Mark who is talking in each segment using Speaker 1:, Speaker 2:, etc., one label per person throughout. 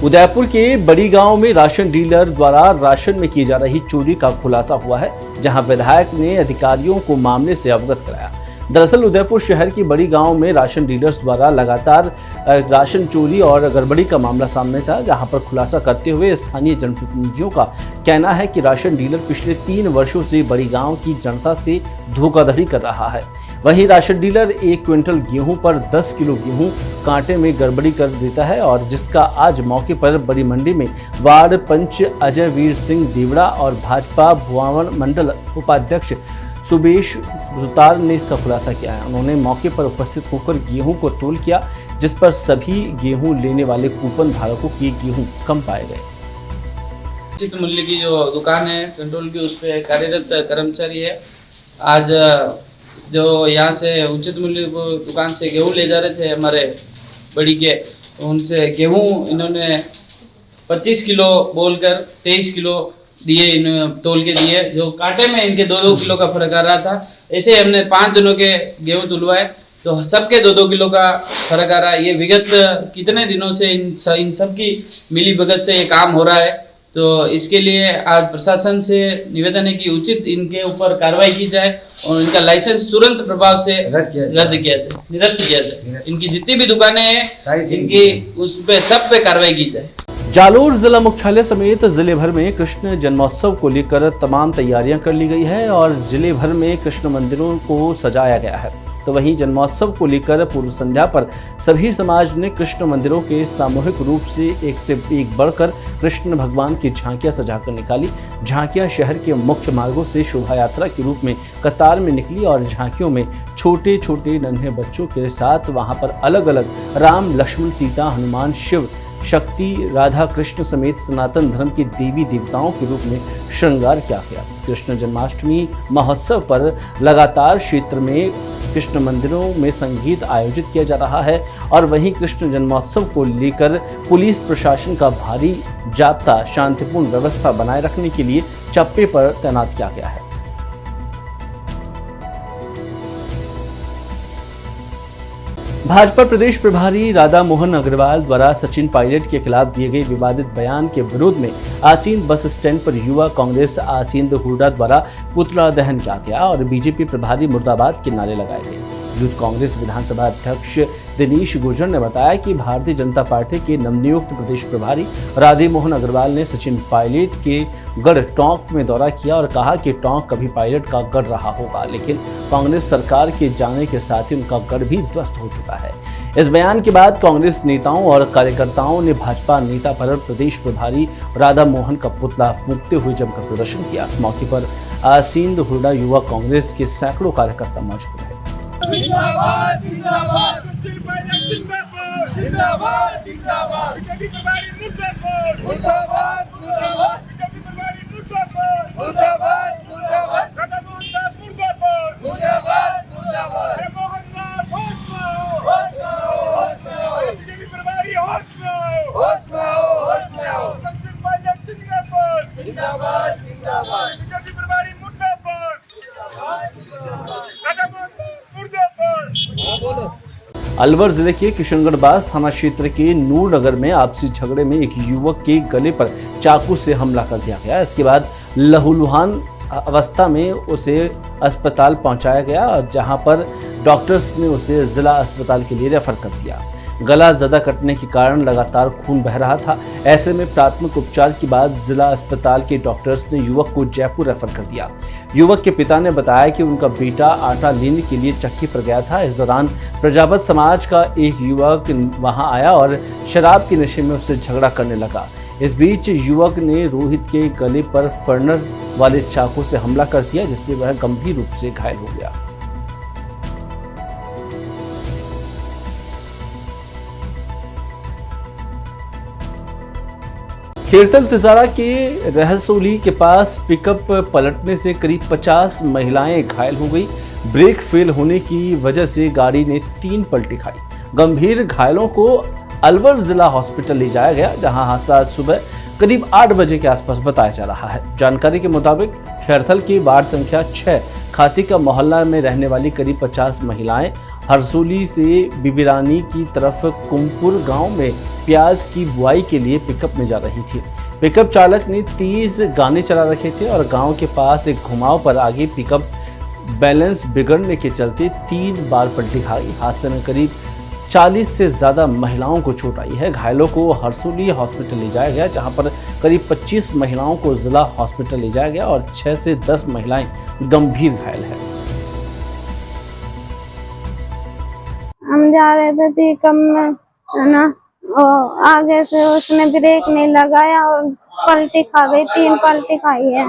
Speaker 1: उदयपुर के बड़ी गांव में राशन डीलर द्वारा राशन में की जा रही चोरी का खुलासा हुआ है, जहां विधायक ने अधिकारियों को मामले से अवगत कराया। दरअसल उदयपुर शहर की बड़ी गांव में राशन डीलर्स द्वारा लगातार राशन चोरी और गड़बड़ी का मामला सामने था, जहां पर खुलासा करते हुए स्थानीय जनप्रतिनिधियों का कहना है कि राशन डीलर पिछले 3 वर्षों से बड़ी गांव की जनता से धोखाधड़ी कर रहा है। वहीं राशन डीलर 1 क्विंटल गेहूं पर 10 किलो गेहूं कांटे में गड़बड़ी कर देता है, और जिसका आज मौके पर बड़ी मंडी में वार्ड पंच अजय वीर सिंह देवड़ा और भाजपा भुआवन मंडल उपाध्यक्ष सुबेश सुतार ने इसका खुलासा किया है। उन्होंने मौके पर उपस्थित होकर गेहूं को तोल किया, जिस पर सभी गेहूं लेने वाले कूपन धारकों के गेहूं कम पाए गए।
Speaker 2: उचित मूल्य की जो दुकान है कंट्रोल की, उस पर कार्यरत कर्मचारी है। आज जो यहाँ से उचित मूल्य को दुकान से गेहूं ले जा रहे थे हमारे बड़ी के, उनसे गेहूं इन्होंने 25 किलो बोलकर 23 किलो दिए, इन्होंने तोल के दिए। जो कांटे में इनके 2-2 किलो का फर्क आ रहा था। ऐसे हमने 5 जनों के गेहूं तुलवाए तो सबके 2-2 किलो का फर्क आ रहा है। ये विगत कितने दिनों से इन सब की मिली भगत से ये काम हो रहा है। तो इसके लिए आज प्रशासन से निवेदन है कि उचित इनके ऊपर कार्रवाई की जाए और इनका लाइसेंस तुरंत प्रभाव से रद्द किया जाए, निरस्त किया जाए। इनकी जितनी भी दुकानें हैं इनकी उस पे सब पे कार्रवाई की जाए।
Speaker 1: जालोर जिला मुख्यालय समेत जिले भर में कृष्ण जन्मोत्सव को लेकर तमाम तैयारियां कर ली गई है और जिले भर में कृष्ण मंदिरों को सजाया गया है। तो वहीं जन्मोत्सव को लेकर पूर्व संध्या पर सभी समाज ने कृष्ण मंदिरों के सामूहिक रूप से एक बढ़कर कृष्ण भगवान की झांकियां सजाकर निकाली। झांकियां शहर के मुख्य मार्गों से शोभा यात्रा के रूप में कतार में निकली और झांकियों में छोटे छोटे नन्हे बच्चों के साथ वहां पर अलग अलग राम, लक्ष्मण, सीता, हनुमान, शिव, शक्ति, राधा कृष्ण समेत सनातन धर्म के देवी देवताओं के रूप में श्रृंगार किया गया। कृष्ण जन्माष्टमी महोत्सव पर लगातार क्षेत्र में कृष्ण मंदिरों में संगीत आयोजित किया जा रहा है और वहीं कृष्ण जन्मोत्सव को लेकर पुलिस प्रशासन का भारी जाब्ता शांतिपूर्ण व्यवस्था बनाए रखने के लिए चप्पे पर तैनात किया गया है। भाजपा प्रदेश प्रभारी राधा मोहन अग्रवाल द्वारा सचिन पायलट के खिलाफ दिए गए विवादित बयान के विरोध में आसीन बस स्टैंड पर युवा कांग्रेस आसीन हुड्डा द्वारा पुतला दहन किया गया और बीजेपी प्रभारी मुर्दाबाद के नारे लगाए गए। यूथ कांग्रेस विधानसभा अध्यक्ष दिनेश गुर्जर ने बताया कि भारतीय जनता पार्टी के नवनियुक्त प्रदेश प्रभारी राधे मोहन अग्रवाल ने सचिन पायलट के गढ़ टोंक में दौरा किया और कहा कि टोंक कभी पायलट का गढ़ रहा होगा, लेकिन कांग्रेस सरकार के जाने के साथ ही उनका गढ़ भी ध्वस्त हो चुका है। इस बयान के बाद कांग्रेस नेताओं और कार्यकर्ताओं ने भाजपा नेता पर प्रदेश प्रभारी राधा मोहन का पुतला फूंकते हुए जमकर प्रदर्शन किया। मौके पर आसीन हुड्डा युवा कांग्रेस के सैकड़ों कार्यकर्ता मौजूद रहे।
Speaker 3: जिंदाबाद जिंदाबाद जिंदाबाद जिंदाबाद जिंदाबाद मुर्दाबाद मुर्दाबाद मुर्दाबाद मुर्दाबाद मुर्दाबाद मुर्दाबाद मुर्दाबाद जिंदाबाद जिंदाबाद
Speaker 1: अलवर जिले के किशनगढ़ थाना क्षेत्र के नूर नगर में आपसी झगड़े में एक युवक के गले पर चाकू से हमला कर दिया गया। इसके बाद लहूलुहान अवस्था में उसे अस्पताल पहुंचाया गया, जहां पर डॉक्टर्स ने उसे जिला अस्पताल के लिए रेफर कर दिया। गला ज़्यादा कटने के कारण लगातार खून बह रहा था। ऐसे में प्राथमिक उपचार के बाद जिला अस्पताल के डॉक्टर्स ने युवक को जयपुर रेफर कर दिया। युवक के पिता ने बताया कि उनका बेटा आटा लेने के लिए चक्की पर गया था। इस दौरान प्रजापत समाज का एक युवक वहां आया और शराब के नशे में उससे झगड़ा करने लगा। इस बीच युवक ने रोहित के गले पर फर्नर वाले चाकू से हमला कर दिया, जिससे वह गंभीर रूप से घायल हो गया। खेरतल तिजारा के रहसोली के पास पिकअप पलटने से करीब 50 महिलाएं घायल हो गई। ब्रेक फेल होने की वजह से गाड़ी ने 3 पलटी खाई। गंभीर घायलों को अलवर जिला हॉस्पिटल ले जाया गया, जहां हादसा सुबह करीब 8 बजे के आसपास बताया जा रहा है। जानकारी के मुताबिक खेरथल की वार्ड संख्या 6 खाती का मोहल्ला में रहने वाली करीब 50 महिलाएं हरसोली से बिबिरानी की तरफ कुमपुर गांव में प्याज की बुआई के लिए पिकअप में जा रही थी। पिकअप चालक ने तेज गाने चला रखे थे और गांव के पास एक घुमाव पर आगे पिकअप बैलेंस बिगड़ने के चलते 3 बार पलटी खा गई। हादसे में करीब 40 से ज्यादा महिलाओं को चोट आई है। घायलों को हरसोली हॉस्पिटल ले जाया गया, जहां पर करीब 25 महिलाओं को जिला हॉस्पिटल ले जाया गया और 6 से 10 महिलाएं गंभीर घायल हैं।
Speaker 4: हम जा रहे थे पिकअप में, है ना, और आगे से उसने ब्रेक नहीं लगाया और पलटी खा गई, 3 पलटी खाई है।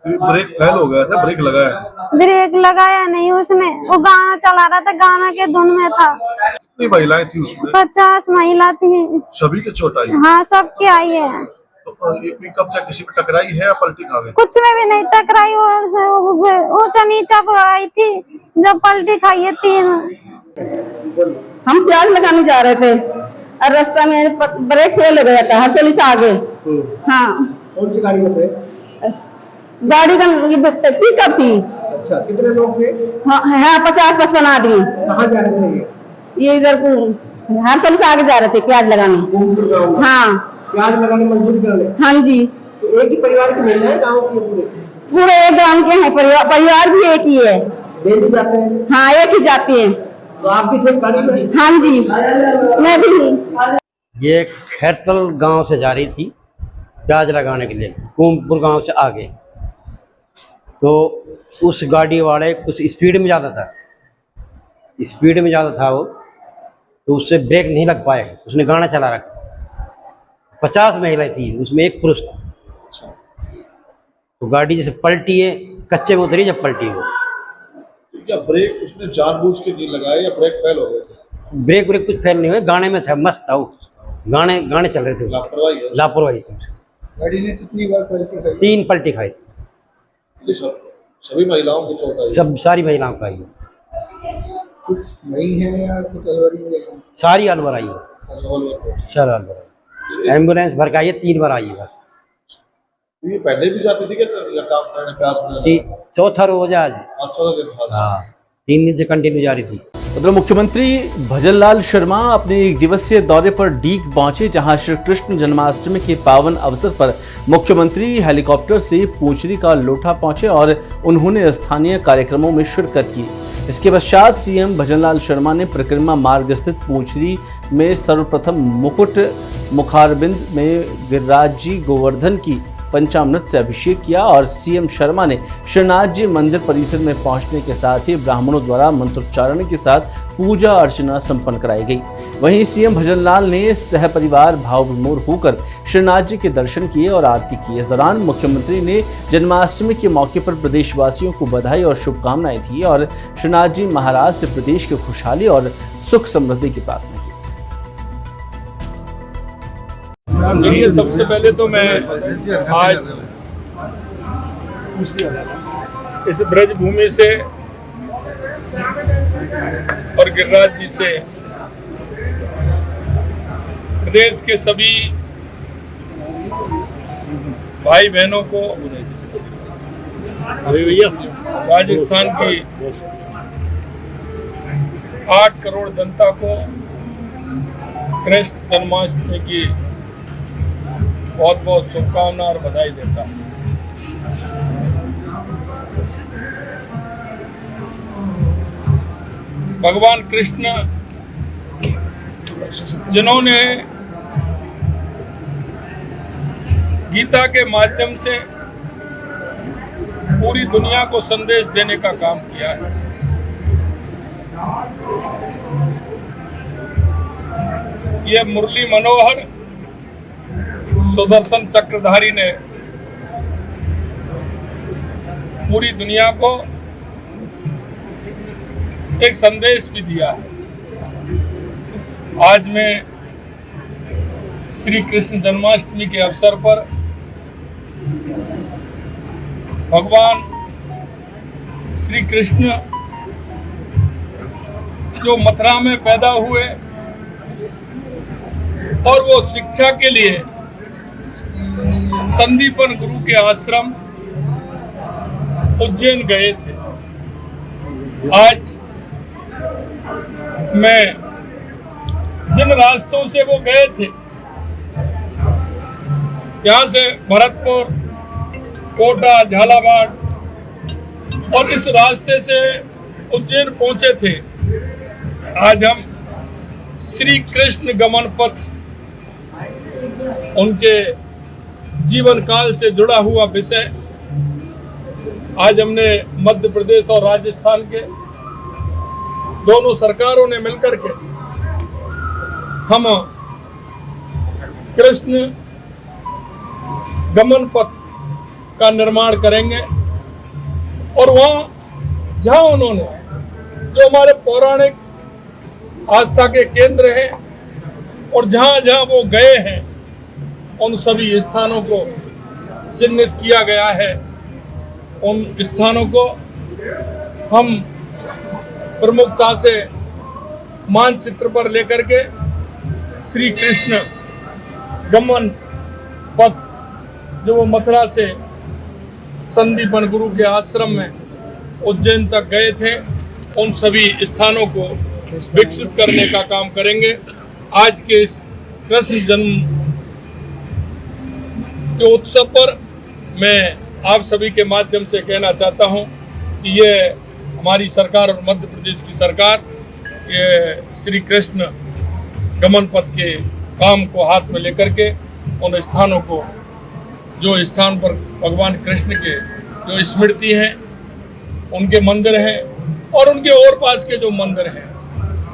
Speaker 5: ब्रेक फेल हो गया था, ब्रेक लगाया?
Speaker 4: ब्रेक लगाया नहीं उसने, वो गाना चला रहा था, गाना के धुन में था।
Speaker 5: कितनी महिलाएं थी उसमें?
Speaker 4: 50 महिला थी।
Speaker 5: सभी के चोट आई?
Speaker 4: हाँ, सबकी आई है।
Speaker 5: तो ये पिकअप क्या किसी पे टकराई है या पलटी खा गई?
Speaker 4: कुछ में भी नहीं टकराई, ऊंचा नीचा पे आई थी जब पलटी खाई है 3।
Speaker 6: हम प्याज लगाने जा रहे थे और रास्ता में ब्रेक फेल हो गया था, हरसोली से आगे। हाँ।
Speaker 7: कौन सी गाड़ी में थे?
Speaker 6: गाड़ी का पिकअप थी।
Speaker 7: अच्छा, कितने लोग थे?
Speaker 6: हाँ, 50-55 आदमी।
Speaker 7: कहाँ जा रहे थे
Speaker 6: ये इधर को हरसोली से आगे जा रहे थे प्याज लगाने। हाँ,
Speaker 7: प्याज लगाने मजदूरी करने?
Speaker 6: हाँ जी।
Speaker 7: तो एक ही परिवार की महिला है, गाँव की पूरे?
Speaker 6: पूरे एक गाँव के हैं, परिवार भी एक ही है।
Speaker 7: डेली जाते हैं?
Speaker 6: हाँ, एक ही जाते हैं।
Speaker 7: तो आप भी थे गाड़ी में?
Speaker 6: हाँ जी, मैं भी।
Speaker 8: ये खैरतल गांव से जा रही थी प्याज लगाने के लिए, कुमपुर गांव से आगे। तो उस गाड़ी वाले कुछ स्पीड में ज़्यादा था, वो, तो उससे ब्रेक नहीं लग पाए, उसने गाना चला रखा। 50 महिलाएं थी, उसमें एक पुरुष था। तो गाड़ी जैसे पलटी है, कच्चे में उतरी जब पलटी हो।
Speaker 5: क्या ब्रेक उसने जानबूझ के नहीं लगाया या ब्रेक फेल हो गए थे?
Speaker 8: ब्रेक कुछ फेल नहीं हुए, गाने में था, मस्त था वो, गाने चल रहे थे। लापरवाही थी।
Speaker 7: गाड़ी ने कितनी बार पलटी खाई?
Speaker 8: 3 पलटी खाई।
Speaker 5: सभी महिलाओं को चोट आई?
Speaker 8: सब सारी महिलाओं का आई,
Speaker 7: कुछ नहीं है या कुछ अलवरी है?
Speaker 8: सारी अलवर आई है, सारी अलवर। एम्बुलेंस भर के आई है, 3 बार आई है।
Speaker 5: ये पहले भी जाती थी क्या काम करने प्याज में?
Speaker 8: चौथा रोज आज। हाँ, 3 दिन से कंटिन्यू जा रही थी।
Speaker 1: उधर मुख्यमंत्री भजनलाल शर्मा अपने 1 दिवसीय दौरे पर डीग पहुंचे, जहां श्री कृष्ण जन्माष्टमी के पावन अवसर पर मुख्यमंत्री हेलीकॉप्टर से पूंचरी का लोठा पहुंचे और उन्होंने स्थानीय कार्यक्रमों में शिरकत की। इसके पश्चात सीएम भजनलाल शर्मा ने परिक्रमा मार्ग स्थित पूंचरी में सर्वप्रथम मुकुट मुखारबिंद में गिरिराज जी गोवर्धन की पंचामृत से अभिषेक किया और सीएम शर्मा ने श्रीनाथ जी मंदिर परिसर में पहुंचने के साथ ही ब्राह्मणों द्वारा मंत्रोच्चारण के साथ पूजा अर्चना संपन्न कराई गई। वहीं सीएम भजनलाल ने सहपरिवार भावविभोर होकर श्रीनाथ जी के दर्शन किए और आरती की। इस दौरान मुख्यमंत्री ने जन्माष्टमी के मौके पर प्रदेशवासियों को बधाई और शुभकामनाएं दी और श्रीनाथ जी महाराज से प्रदेश की खुशहाली और सुख समृद्धि की प्रार्थना की।
Speaker 9: देखिए, सबसे पहले तो मैं आज इस ब्रज भूमि से और गिरिराज जी से प्रदेश के सभी भाई बहनों को, राजस्थान की 8 करोड़ जनता को कृष्ण जन्माष्टमी की बहुत बहुत शुभकामना और बधाई देता हूँ। भगवान कृष्ण जिन्होंने गीता के माध्यम से पूरी दुनिया को संदेश देने का काम किया है, ये मुरली मनोहर सुदर्शन चक्रधारी ने पूरी दुनिया को एक संदेश भी दिया है। आज मैं श्री कृष्ण जन्माष्टमी के अवसर पर भगवान श्री कृष्ण जो मथुरा में पैदा हुए और वो शिक्षा के लिए संदीपन गुरु के आश्रम उज्जैन गए थे। आज मैं जिन रास्तों से वो गए थे, यहाँ से भरतपुर, कोटा, झालावाड़ और इस रास्ते से उज्जैन पहुंचे थे, आज हम श्री कृष्ण गमन पथ, उनके जीवन काल से जुड़ा हुआ विषय, आज हमने मध्य प्रदेश और राजस्थान के दोनों सरकारों ने मिलकर के हम कृष्ण गमन पथ का निर्माण करेंगे। और वहाँ जहाँ उन्होंने जो हमारे पौराणिक आस्था के केंद्र हैं और जहाँ जहाँ वो गए हैं, उन सभी स्थानों को चिन्हित किया गया है। उन स्थानों को हम प्रमुखता से मानचित्र पर लेकर के श्री कृष्ण गमन पथ, जो वो मथुरा से संदीपन गुरु के आश्रम में उज्जैन तक गए थे, उन सभी स्थानों को विकसित करने का काम करेंगे। आज के इस कृष्ण जन्म के उत्सव पर मैं आप सभी के माध्यम से कहना चाहता हूं कि ये हमारी सरकार और मध्य प्रदेश की सरकार ये श्री कृष्ण गमन पथ के काम को हाथ में लेकर के उन स्थानों को, जो स्थान पर भगवान कृष्ण के जो स्मृति हैं, उनके मंदिर हैं और उनके और पास के जो मंदिर हैं,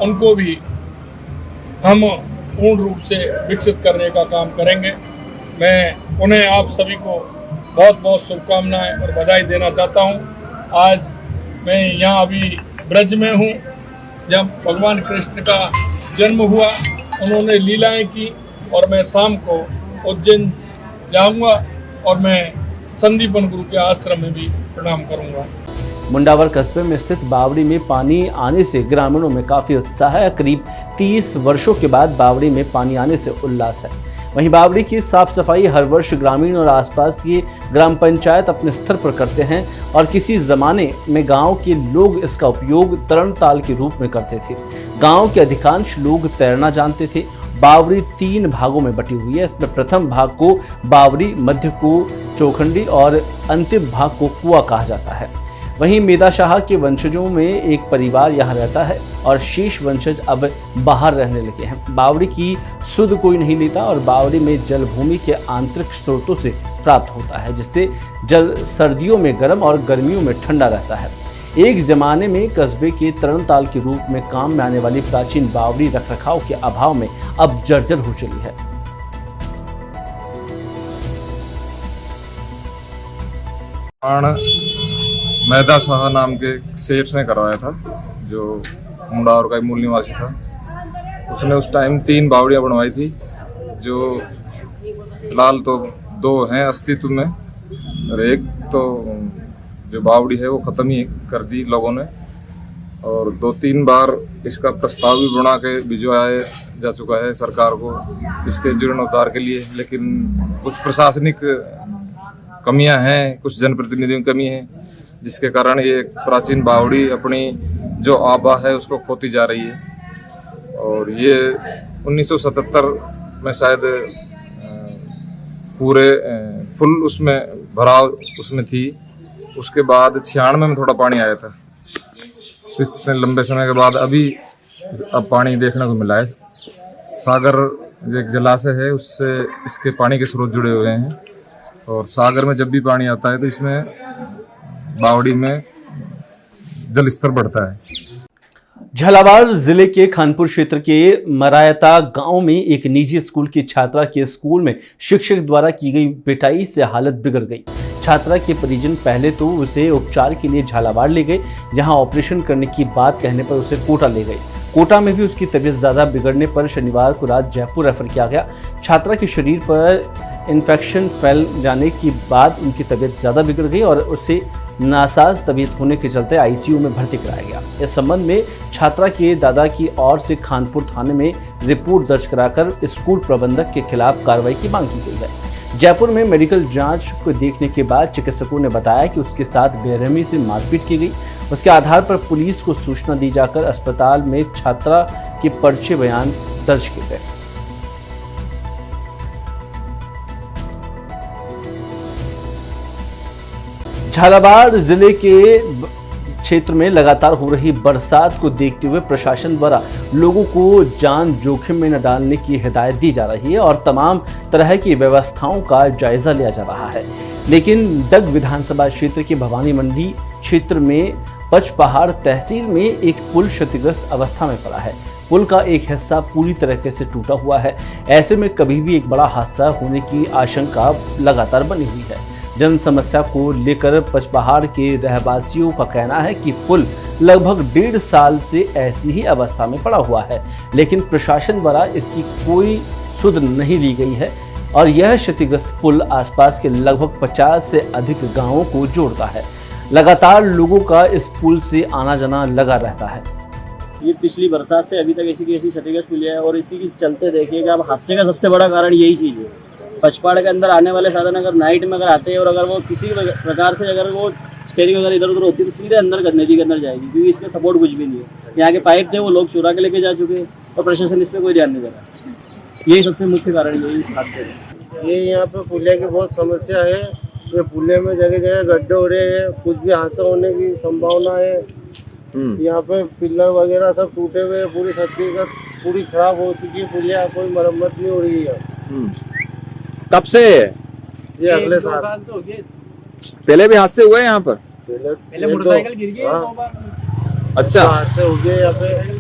Speaker 9: उनको भी हम पूर्ण रूप से विकसित करने का काम करेंगे। मैं उन्हें आप सभी को बहुत बहुत शुभकामनाएं और बधाई देना चाहता हूं। आज मैं यहाँ अभी ब्रज में हूँ, जब भगवान कृष्ण का जन्म हुआ, उन्होंने लीलाएं की और मैं शाम को उज्जैन जाऊंगा और मैं संदीपन गुरु के आश्रम में भी प्रणाम करूंगा।
Speaker 1: मुंडावर कस्बे में स्थित बावड़ी में पानी आने से ग्रामीणों में काफी उत्साह है। करीब 30 वर्षों के बाद बावड़ी में पानी आने से उल्लास है। वहीं बावड़ी की साफ सफाई हर वर्ष ग्रामीण और आसपास की ग्राम पंचायत अपने स्तर पर करते हैं और किसी जमाने में गांव के लोग इसका उपयोग तरण ताल के रूप में करते थे। गांव के अधिकांश लोग तैरना जानते थे। बावड़ी 3 भागों में बटी हुई है। इसमें प्रथम भाग को बावड़ी, मध्य को चौखंडी और अंतिम भाग को कुआ कहा जाता है। वहीं मेदा शाह के वंशजों में एक परिवार यहाँ रहता है और शेष वंशज अब बाहर रहने लगे हैं। बावड़ी की सुध कोई नहीं लेता और बावड़ी में जल भूमि के आंतरिक स्रोतों से प्राप्त होता है, जिससे जल सर्दियों में गर्म और गर्मियों में ठंडा रहता है। एक जमाने में कस्बे के तरण ताल के रूप में काम में आने वाली प्राचीन बावड़ी रखरखाव के अभाव में अब जर्जर हो चली है।
Speaker 10: मैदा शाह नाम के सेठ ने करवाया था, जो मुंडावर का मूल निवासी था। उसने उस टाइम 3 बावड़ियाँ बनवाई थी, जो फिलहाल तो 2 हैं अस्तित्व में और एक तो जो बावड़ी है वो ख़त्म ही कर दी लोगों ने। और 2-3 बार इसका प्रस्ताव भी बना के भिजवाया जा चुका है सरकार को इसके जीर्णोद्धार के लिए, लेकिन कुछ प्रशासनिक कमियां हैं, कुछ जनप्रतिनिधियों की कमी है, जिसके कारण ये प्राचीन बावड़ी अपनी जो आभा है उसको खोती जा रही है। और ये 1977 में शायद पूरे फुल उसमें भराव उसमें थी। उसके बाद 96 में थोड़ा पानी आया था। इतने लंबे समय के बाद अभी अब पानी देखने को मिला है। सागर एक जलाशय है, उससे इसके पानी के स्रोत जुड़े हुए हैं और सागर में जब भी पानी आता है तो इसमें बावड़ी में जल स्तर बढ़ता है।
Speaker 1: झालावाड़ जिले के खानपुर क्षेत्र के मरायता गांव में एक निजी स्कूल की छात्रा के स्कूल में शिक्षक द्वारा की गई पिटाई से हालत बिगड़ गई। छात्रा के परिजन पहले तो उसे उपचार के लिए झालावाड़ ले गए, जहां ऑपरेशन करने की बात कहने पर उसे कोटा ले गए। कोटा में भी उसकी तबीयत ज़्यादा बिगड़ने पर शनिवार को रात जयपुर रेफर किया गया। छात्रा के शरीर पर इन्फेक्शन फैल जाने के बाद उनकी तबीयत ज़्यादा बिगड़ गई और उसे नासाज तबीयत होने के चलते आईसीयू में भर्ती कराया गया। इस संबंध में छात्रा के दादा की ओर से खानपुर थाने में रिपोर्ट दर्ज कराकर स्कूल प्रबंधक के खिलाफ कार्रवाई की मांग की गई है। जयपुर में मेडिकल जांच को देखने के बाद चिकित्सकों ने बताया कि उसके साथ बेरहमी से मारपीट की गई। उसके आधार पर पुलिस को सूचना दी जाकर अस्पताल में छात्रा के पर्चे बयान दर्ज किए गए। झालावाड़ जिले के क्षेत्र में लगातार हो रही बरसात को देखते हुए प्रशासन द्वारा लोगों को जान जोखिम में न डालने की हिदायत दी जा रही है और तमाम तरह की व्यवस्थाओं का जायजा लिया जा रहा है। लेकिन डग विधानसभा क्षेत्र के भवानी मंडी क्षेत्र में पचपहाड़ तहसील में एक पुल क्षतिग्रस्त अवस्था में पड़ा है। पुल का एक हिस्सा पूरी तरीके से टूटा हुआ है। ऐसे में कभी भी एक बड़ा हादसा होने की आशंका लगातार बनी हुई है। जन समस्या को लेकर पचपहाड़ के रहवासियों का कहना है कि पुल लगभग 1.5 साल से ऐसी ही अवस्था में पड़ा हुआ है, लेकिन प्रशासन द्वारा इसकी कोई सुध नहीं ली गई है और यह क्षतिग्रस्त पुल आसपास के लगभग 50 से अधिक गांवों को जोड़ता है। लगातार लोगों का इस पुल से आना जाना लगा रहता है।
Speaker 11: ये पिछली बरसात से अभी तक ऐसी की ऐसी क्षतिग्रस्त पुल है और इसी के चलते देखिएगा अब हादसे का सबसे बड़ा कारण यही चीज़ है। पचपहाड़ के अंदर आने वाले साधन अगर नाइट में अगर आते हैं और अगर वो किसी प्रकार से अगर वो स्टेयरिंग वगैरह इधर उधर होती है तो सीधे अंदर नदी के अंदर जाएगी, क्योंकि इसका सपोर्ट कुछ भी नहीं है। यहाँ के पाइप थे वो लोग चुरा के लेके जा चुके हैं और प्रशासन इस पर कोई ध्यान नहीं दे रहा। यही सबसे मुख्य कारण है इस हादसे का।
Speaker 12: ये यहाँ पे पुलिया की बहुत समस्या है। ये पुलिया में जगह जगह गड्ढे हो रहे हैं, कुछ भी हादसा होने की संभावना है। यहाँ पे पिलर वगैरह सब टूटे हुए, पूरी हकीकत पूरी खराब हो चुकी है पुलिया, कोई मरम्मत नहीं हो रही है।
Speaker 10: कब से
Speaker 12: ये अगले साल
Speaker 10: पहले भी हादसे हुए यहाँ पर?
Speaker 12: पहले मोटरसाइकिल गिर गई।
Speaker 10: अच्छा,
Speaker 12: हादसे हो गए यहाँ पे।